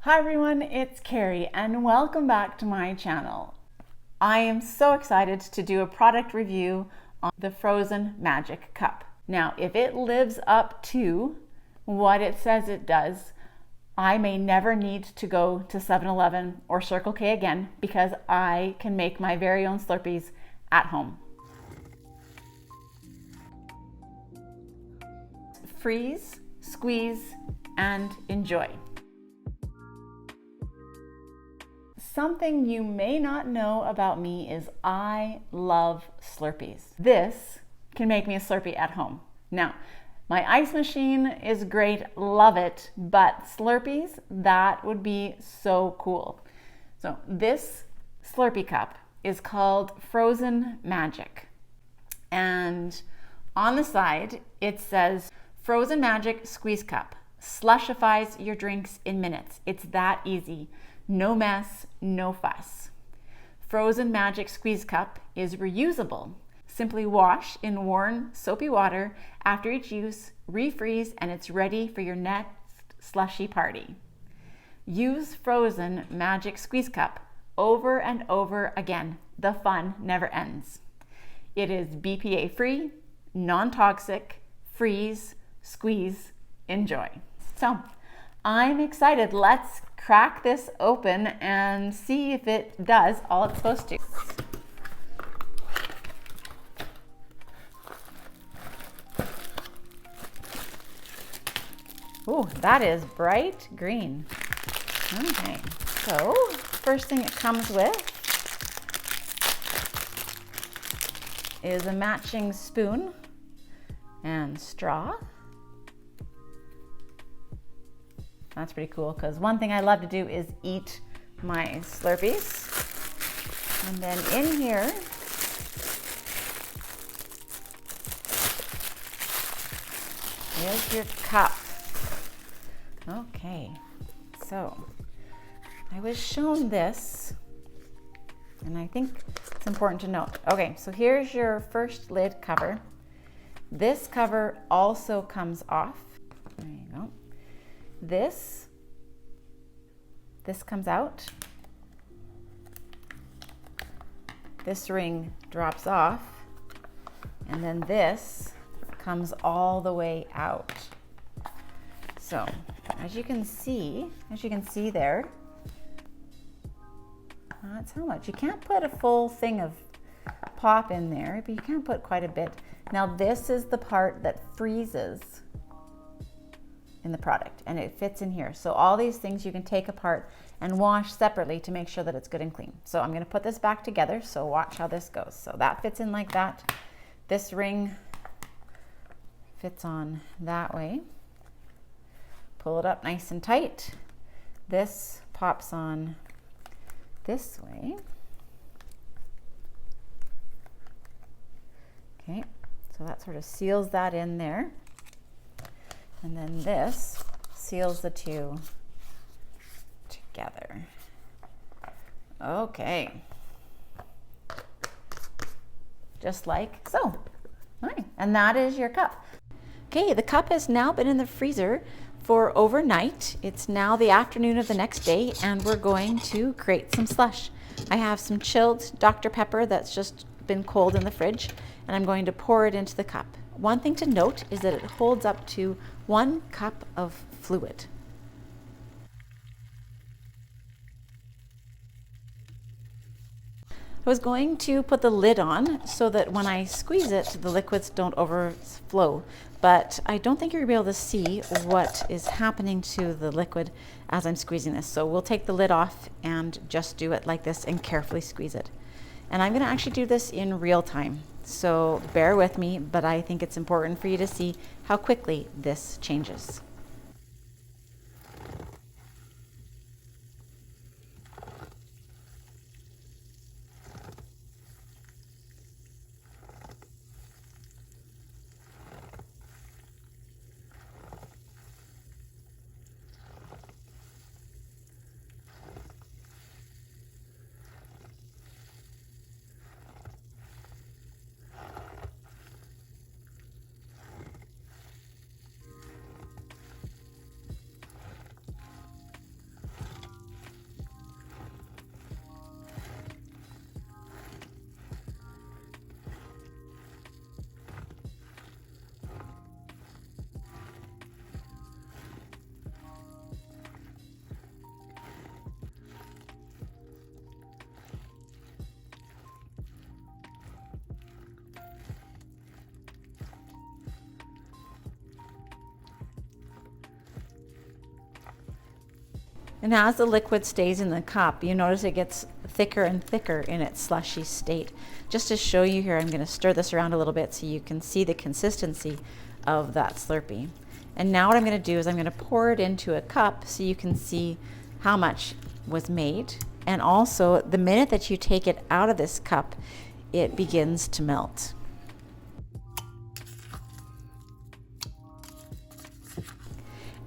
Hi everyone, it's Carrie and welcome back to my channel. I am so excited to do a product review on the Frozen Magic Cup. Now, if it lives up to what it says it does, I may never need to go to 7-Eleven or Circle K again because I can make my very own Slurpees at home. Freeze, squeeze, and enjoy. Something you may not know about me is I love Slurpees. This can make me a Slurpee at home. Now, my ice machine is great, love it, but Slurpees, that would be so cool. So this Slurpee cup is called Frozen Magic. And on the side, it says Frozen Magic Squeeze Cup. Slushifies your drinks in minutes. It's that easy. No mess, no fuss. Frozen Magic Squeeze Cup is reusable. Simply wash in warm, soapy water after each use, refreeze, and it's ready for your next slushy party. Use Frozen Magic Squeeze Cup over and over again. The fun never ends. It is BPA free, non-toxic, freeze, squeeze, enjoy. So I'm excited. Let's crack this open and see if it does all it's supposed to. Ooh, that is bright green. Okay, so first thing it comes with is a matching spoon and straw. That's pretty cool because one thing I love to do is eat my Slurpees. And then in here is your cup. Okay, so I was shown this and I think it's important to note. Okay, so here's your first lid cover. This cover also comes off. There you go. This comes out. This ring drops off, and then this comes all the way out. So, as you can see there, that's how much. You can't put a full thing of pop in there, but you can put quite a bit. Now this is the part that freezes in the product and it fits in here. So all these things you can take apart and wash separately to make sure that it's good and clean. So I'm going to put this back together, so watch how this goes. So that fits in like that. This ring fits on that way. Pull it up nice and tight. This pops on this way. Okay, so that sort of seals that in there. And then this seals the two together. Okay. Just like so. All right, and that is your cup. Okay, the cup has now been in the freezer for overnight. It's now the afternoon of the next day and we're going to create some slush. I have some chilled Dr. Pepper that's just been cold in the fridge and I'm going to pour it into the cup. One thing to note is that it holds up to 1 cup of fluid. I was going to put the lid on so that when I squeeze it, the liquids don't overflow, but I don't think you're gonna be able to see what is happening to the liquid as I'm squeezing this. So we'll take the lid off and just do it like this and carefully squeeze it. And I'm gonna actually do this in real time. So bear with me, but I think it's important for you to see how quickly this changes. And as the liquid stays in the cup, you notice it gets thicker and thicker in its slushy state. Just to show you here, I'm going to stir this around a little bit so you can see the consistency of that Slurpee. And now what I'm going to do is I'm going to pour it into a cup so you can see how much was made. And also, the minute that you take it out of this cup, it begins to melt.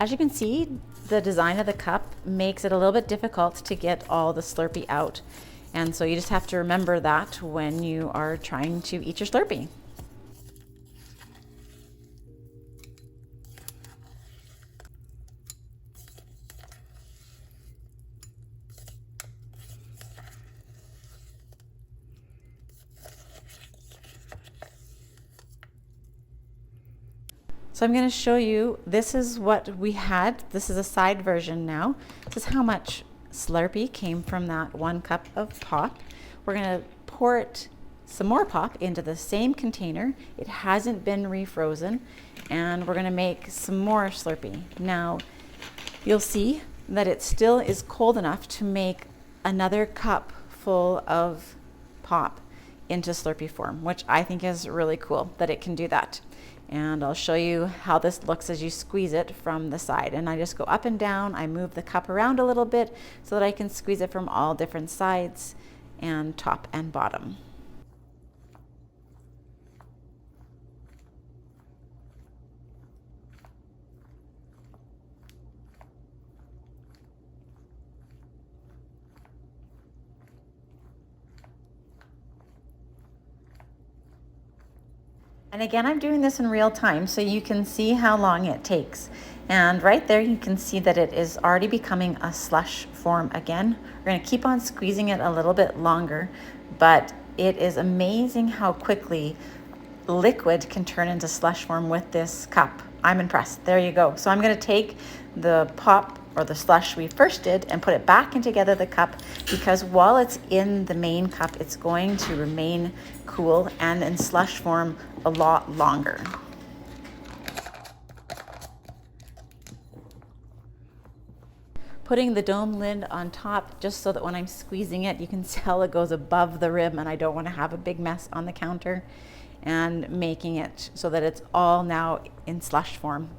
As you can see, the design of the cup makes it a little bit difficult to get all the Slurpee out. And so you just have to remember that when you are trying to eat your Slurpee. So I'm going to show you, this is what we had. This is a side version now. This is how much Slurpee came from that 1 cup of pop. We're going to pour it, some more pop into the same container. It hasn't been refrozen. And we're going to make some more Slurpee. Now, you'll see that it still is cold enough to make another cup full of pop into Slurpee form, which I think is really cool that it can do that. And I'll show you how this looks as you squeeze it from the side. And I just go up and down. I move the cup around a little bit so that I can squeeze it from all different sides and top and bottom. And again, I'm doing this in real time so you can see how long it takes. And right there, you can see that it is already becoming a slush form again. We're going to keep on squeezing it a little bit longer, but it is amazing how quickly liquid can turn into slush form with this cup. I'm impressed. There you go. So I'm going to take the pop or the slush we first did and put it back in together the cup, because while it's in the main cup, it's going to remain cool and in slush form a lot longer. Putting the dome lid on top just so that when I'm squeezing it, you can tell it goes above the rim, and I don't want to have a big mess on the counter, and making it so that it's all now in slush form.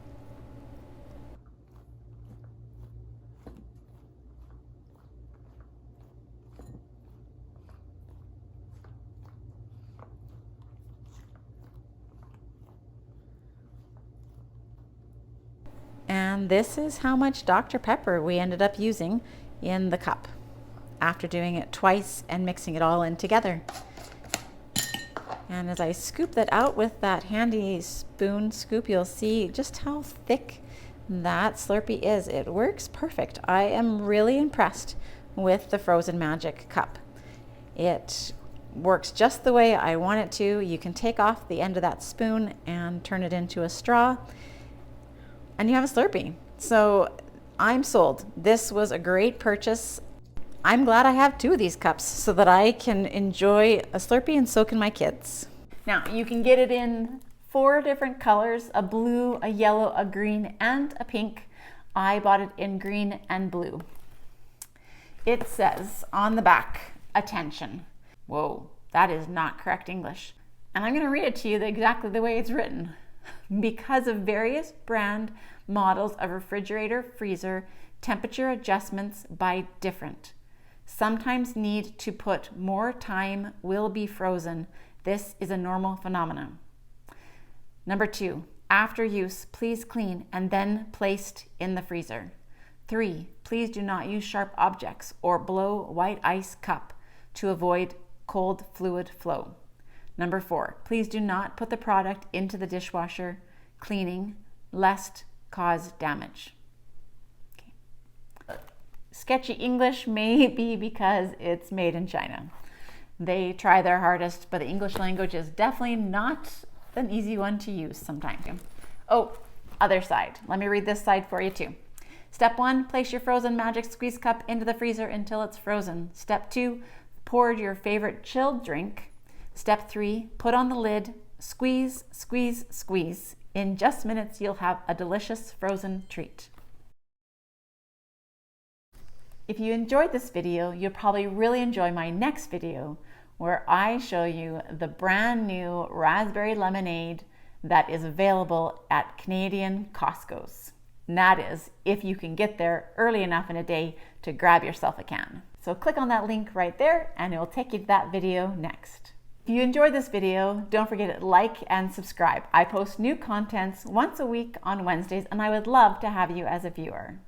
And this is how much Dr. Pepper we ended up using in the cup after doing it twice and mixing it all in together. And as I scoop that out with that handy spoon scoop, you'll see just how thick that Slurpee is. It works perfect. I am really impressed with the Frozen Magic cup. It works just the way I want it to. You can take off the end of that spoon and turn it into a straw, and you have a Slurpee. So I'm sold. This was a great purchase. I'm glad I have 2 of these cups so that I can enjoy a Slurpee, and so can my kids. Now you can get it in 4 different colors: a blue, a yellow, a green, and a pink. I bought it in green and blue. It says on the back, attention. Whoa, that is not correct English. And I'm going to read it to you exactly the way it's written. Because of various brand models of refrigerator, freezer, temperature adjustments by different. Sometimes need to put more time, will be frozen. This is a normal phenomenon. Number 2, after use, please clean and then placed in the freezer. 3, please do not use sharp objects or blow white ice cup to avoid cold fluid flow. Number 4, please do not put the product into the dishwasher cleaning, lest cause damage. Okay. Sketchy English may be because it's made in China. They try their hardest, but the English language is definitely not an easy one to use sometimes. Oh, other side. Let me read this side for you too. Step 1, place your Frozen Magic squeeze cup into the freezer until it's frozen. Step 2, pour your favorite chilled drink. Step 3, put on the lid, squeeze, squeeze, squeeze. In just minutes, you'll have a delicious frozen treat. if you enjoyed this video, you'll probably really enjoy my next video where I show you the brand new raspberry lemonade that is available at Canadian Costco's. And that is if you can get there early enough in a day to grab yourself a can. So click on that link right there and it will take you to that video next. If you enjoyed this video, don't forget to like and subscribe. I post new contents once a week on Wednesdays and I would love to have you as a viewer.